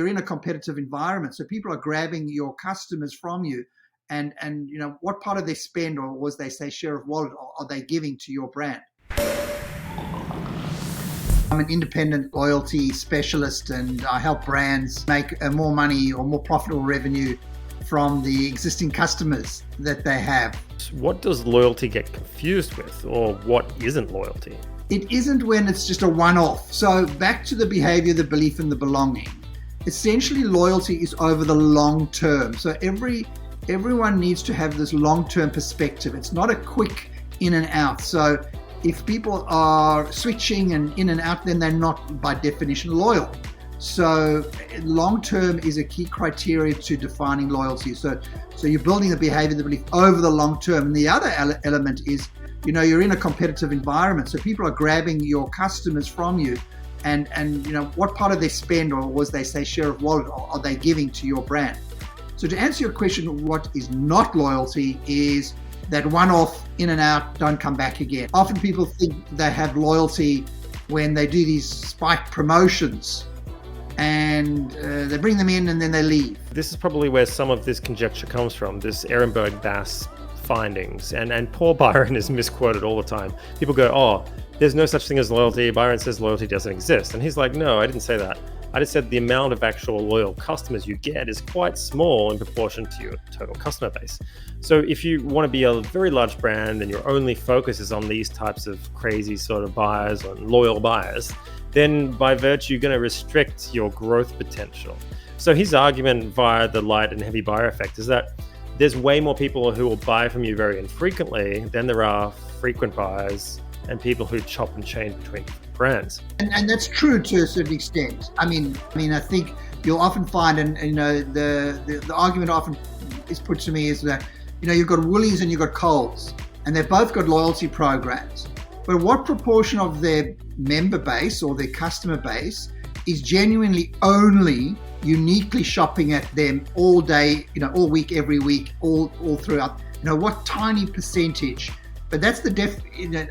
You're in a competitive environment, so people are grabbing your customers from you, and what part of their spend, or as they say, share of wallet, are they giving to your brand? I'm an independent loyalty specialist, and I help brands make more money or more profitable revenue from the existing customers that they have. What does loyalty get confused with, or what isn't loyalty? It isn't when it's just a one-off. So back to the behavior, the belief, and the belonging. Essentially, loyalty is over the long term. So everyone needs to have this long-term perspective. It's not a quick in and out. So if people are switching and in and out, then they're not by definition loyal. So long-term is a key criteria to defining loyalty. So you're building the behavior, the belief over the long term. And the other element is, you're in a competitive environment. So people are grabbing your customers from you, and what part of their spend, or as they say, share of wallet, are they giving to your brand? So to answer your question, what is not loyalty is that one-off, in and out, don't come back again. Often people think they have loyalty when they do these spike promotions, and they bring them in and then they leave. This is probably where some of this conjecture comes from, this Ehrenberg Bass findings. And Paul Byron is misquoted all the time. People go, oh, there's no such thing as loyalty. Byron says loyalty doesn't exist. And he's like, no, I didn't say that. I just said the amount of actual loyal customers you get is quite small in proportion to your total customer base. So if you want to be a very large brand and your only focus is on these types of crazy sort of buyers or loyal buyers, then by virtue, you're going to restrict your growth potential. So his argument via the light and heavy buyer effect is that there's way more people who will buy from you very infrequently than there are frequent buyers and people who chop and change between brands. And that's true to a certain extent. I mean, I think you'll often find, and the argument often is put to me is that, you've got Woolies and you've got Coles, and they've both got loyalty programs. But what proportion of their member base or their customer base is genuinely only uniquely shopping at them all day, all week, every week, all throughout? What tiny percentage? But that's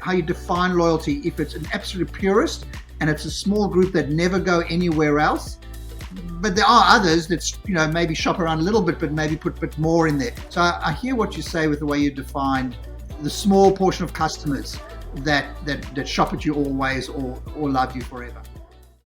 how you define loyalty. If it's an absolute purist and it's a small group that never go anywhere else, but there are others that maybe shop around a little bit, but maybe put a bit more in there. So I hear what you say with the way you define the small portion of customers that shop at you always or love you forever.